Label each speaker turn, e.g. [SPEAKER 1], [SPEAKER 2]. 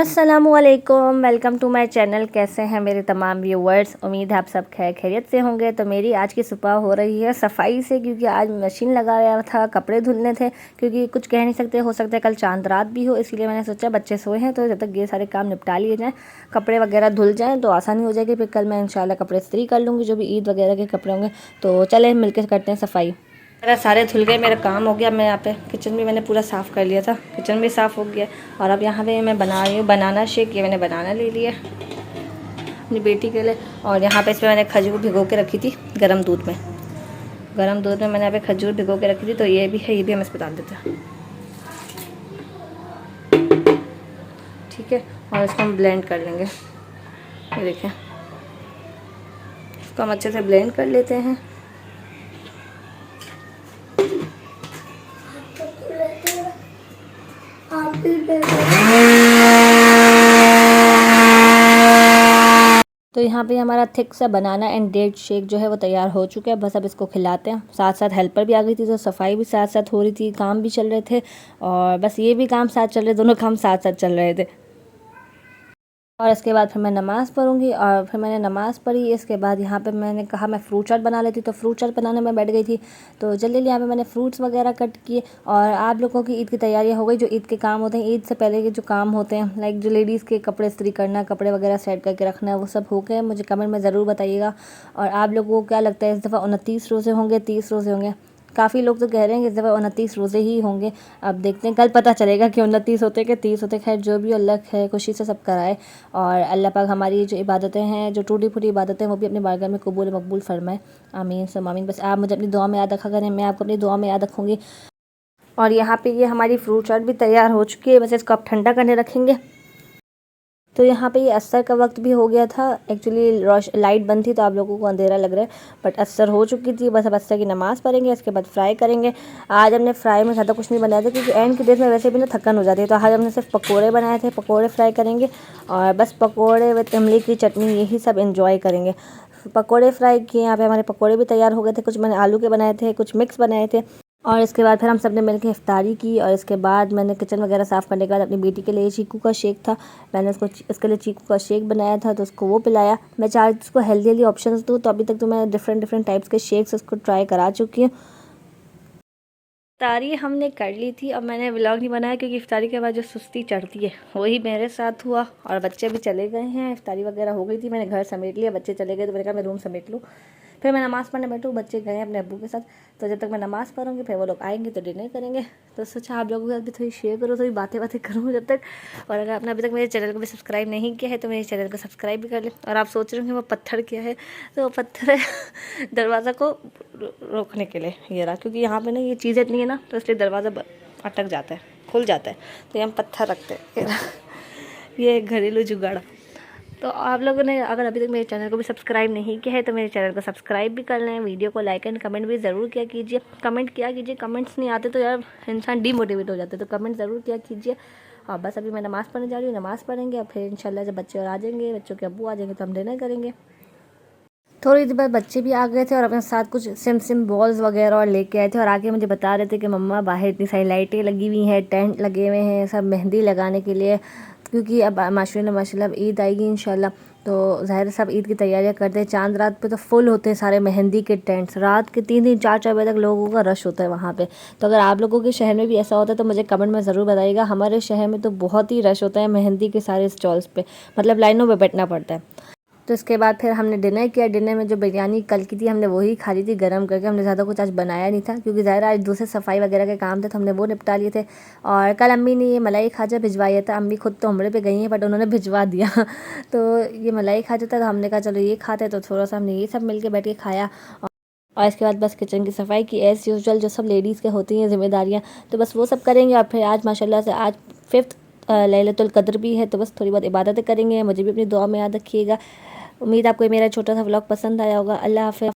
[SPEAKER 1] अस्सलामुअलैकुम, welcome to my channel. कैसे हैं मेरे तमाम व्यूवर्स? उम्मीद है आप सब खैरियत से होंगे। तो मेरी आज की सुबह हो रही है सफाई से, क्योंकि आज मशीन लगाया था, कपड़े धुलने थे। क्योंकि कुछ कह नहीं सकते, हो सकता है कल चांद रात भी हो, इसीलिए मैंने सोचा बच्चे सोए हैं तो जब तक ये सारे काम निपटा लिए जाएँ, कपड़े वगैरह धुल जाएँ तो आसानी हो जाएगी। फिर कल मैं इंशाल्लाह कपड़े इस्त्री कर लूँगी, जो भी ईद वगैरह के कपड़े होंगे। तो चले मिलकर करते हैं सफाई। मेरा सारे धुल गए, मेरा काम हो गया। मैं यहाँ पे किचन भी मैंने पूरा साफ़ कर लिया था, किचन भी साफ़ हो गया। और अब यहाँ पे मैं बना रही हूँ बनाना शेक। ये मैंने बनाना ले लिया अपनी बेटी के लिए। और यहाँ पे इसमें मैंने खजूर भिगो के रखी थी गर्म दूध में। मैंने यहाँ पे खजूर भिगो के रखी थी, तो ये भी है, ये भी हम इस पर डाल देते हैं। ठीक है, और इसको हम ब्लेंड कर लेंगे। ये देखें, इसको हम अच्छे से ब्लेंड कर लेते हैं। तो यहाँ पे हमारा थिक सा बनाना एंड डेट शेक जो है वो तैयार हो चुका है। बस अब इसको खिलाते हैं। साथ साथ हेल्पर भी आ गई थी, तो सफाई भी साथ साथ हो रही थी, काम भी चल रहे थे। और बस ये भी काम साथ चल रहे, दोनों काम साथ साथ चल रहे थे। और इसके बाद फिर मैं नमाज़ पढ़ूंगी। और फिर मैंने नमाज़ पढ़ी। इसके बाद यहाँ पे मैंने कहा मैं फ्रूट चाट बना लेती, तो फ्रूट चाट बनाने में बैठ गई थी। तो जल्दी जल्दी यहाँ पे मैंने फ्रूट्स वगैरह कट किए। और आप लोगों की ईद की तैयारियाँ हो गई, जो ईद के काम होते हैं, ईद से पहले के जो काम होते हैं, लाइक जो लेडीज़ के कपड़े इस्त्री करना, कपड़े वगैरह सेट करके रखना, वो सब हो गए? मुझे कमेंट में ज़रूर बताइएगा। और आप लोगों को क्या लगता है, इस दफ़ा 29 रोज़े होंगे, 30 रोज़े होंगे? काफ़ी लोग तो कह रहे हैं कि इस दफ़ा 29 रोज़े ही होंगे। अब देखते हैं, कल पता चलेगा कि 29 होते कि 30 होते। खैर जो भी अल्लाह है खुशी से सब कराए। और अल्लाह पाक हमारी जो इबादतें हैं, जो टूटी फूटी इबादतें हैं, वो भी अपनी बारगाह में कबूल मकबूल फरमाए। आमीन सब आमीन। बस आप मुझे अपनी दुआ में याद रखा करें, मैं आपको अपनी दुआ में याद रखूँगी। और यहाँ पे ये हमारी फ्रूट चाट भी तैयार हो चुकी है। बस इसको आप ठंडा करने रखेंगे। तो यहाँ पे ये असर का वक्त भी हो गया था। एक्चुअली लाइट बंद थी, तो आप लोगों को अंधेरा लग रहा है, बट असर हो चुकी थी। बस अब असर की नमाज़ पढ़ेंगे, इसके बाद फ्राई करेंगे। आज हमने फ्राई में ज़्यादा कुछ नहीं बनाया था, क्योंकि एंड की डेट में वैसे भी ना थकन हो जाती है। तो आज हमने सिर्फ पकोड़े बनाए थे, पकोड़े फ्राई करेंगे। और बस पकोड़े विद इमली की चटनी, यही सब इंजॉय करेंगे। पकोड़े फ्राई किए, यहाँ पे हमारे पकोड़े भी तैयार हो गए थे। कुछ मैंने आलू के बनाए थे, कुछ मिक्स बनाए थे। और इसके बाद फिर हम सब ने मिलकर इफ्तारी की। और इसके बाद मैंने किचन वगैरह साफ़ करने के बाद अपनी बेटी के लिए चीकू का शेक था, मैंने उसके लिए चीकू का शेक बनाया था, तो उसको वो पिलाया। मैं चाहती उसको हेल्दी हेल्दी ऑप्शंस दूँ, तो अभी तक तो मैं डिफरेंट टाइप्स के शेक्स उसको ट्राई करा चुकी हूँ। इफ्तारी हमने कर ली थी। अब मैंने व्लॉग नहीं बनाया, क्योंकि इफ्तारी के बाद जो सुस्ती चढ़ती है वही मेरे साथ हुआ। और बच्चे भी चले गए हैं, इफ्तारी वगैरह हो गई थी, मैंने घर समेट लिया, बच्चे चले गए तो मैंने कहा मैं रूम समेट लूँ। फिर मैं नमाज़ पढ़ने बैठूँ, बच्चे गए अपने अब्बू के साथ। तो जब तक मैं नमाज़ पढ़ूँगी, फिर वो लोग आएंगे तो डिनर करेंगे। तो सोचा आप लोगों के साथ भी थोड़ी शेयर करूँ, थोड़ी बातें करूँ जब तक। और अगर आपने अभी तक मेरे चैनल को भी सब्सक्राइब नहीं किया है, तो मेरे चैनल को सब्सक्राइब भी कर लें। और आप सोच रहे होंगे वो पत्थर क्या है, तो वो पत्थर है दरवाज़ा को रोकने के लिए ये रहा। क्योंकि यहाँ पे ना ये चीज़ें इतनी है ना, तो इसलिए दरवाज़ा अटक जाता है, खुल जाता है, तो ये हम पत्थर रखते हैं। ये घरेलू जुगाड़। तो आप लोगों ने अगर अभी तक मेरे चैनल को भी सब्सक्राइब नहीं किया है, तो मेरे चैनल को सब्सक्राइब भी कर लें। वीडियो को लाइक एंड कमेंट भी ज़रूर किया कीजिए। कमेंट किया कीजिए, कमेंट्स नहीं आते तो यार इंसान डीमोटिवेट हो जाता है, तो कमेंट ज़रूर किया कीजिए। और बस अभी मैं नमाज़ पढ़ने जा रही हूँ, नमाज़ पढ़ेंगे। और फिर इंशाल्लाह जब बच्चे और आ जाएंगे, बच्चों के अब्बू आ जाएंगे, तो हम डिनर करेंगे। थोड़ी देर बाद बच्चे भी आ गए थे, और अपने साथ कुछ सिम बॉल्स वगैरह और लेके आए थे। और आके मुझे बता रहे थे कि मम्मा बाहर इतनी सारी लाइटें लगी हुई हैं, टेंट लगे हुए हैं, सब मेहंदी लगाने के लिए। क्योंकि अब माशाल्लाह अब ईद आएगी इंशाल्लाह, तो ज़ाहिर सब ईद की तैयारियां करते हैं। चांद रात पे तो फुल होते हैं सारे मेहंदी के टेंट्स, रात के 3 4 बजे तक लोगों का रश होता है वहाँ पे। तो अगर आप लोगों के शहर में भी ऐसा होता है, तो मुझे कमेंट में ज़रूर बताइएगा। हमारे शहर में तो बहुत ही रश होता है मेहंदी के सारे स्टॉल्स पे, मतलब लाइनों में बैठना पड़ता है। तो इसके बाद फिर हमने डिनर किया। डिनर में जो बिरयानी कल की थी, हमने वही खा ली थी गर्म करके। हमने ज़्यादा कुछ आज बनाया नहीं था, क्योंकि ज़ाहिर आज दूसरे सफाई वगैरह के काम थे, तो हमने वो निपटा लिए थे। और कल अम्मी ने ये मलाई खाजा भिजवाया था। अम्मी खुद तो उम्रे पे गई हैं, बट उन्होंने भिजवा दिया। तो ये मलाई खाजा था, तो हमने कहा चलो ये खाते, तो थोड़ा सा हमने ये सब मिल के बैठ के खाया। और इसके बाद बस किचन की सफाई की, एज़ यूजुअल जो सब लेडीज़ के होती हैं जिम्मेदारियाँ, तो बस वो सब करेंगे। और फिर आज माशाल्लाह से आज 5th लैलतुल कद्र भी है, तो बस थोड़ी बहुत इबादतें करेंगे। मुझे भी अपनी दुआ में याद रखिएगा। उम्मीद आपको मेरा छोटा सा व्लॉग पसंद आया होगा। अल्लाह हाफ़िज़।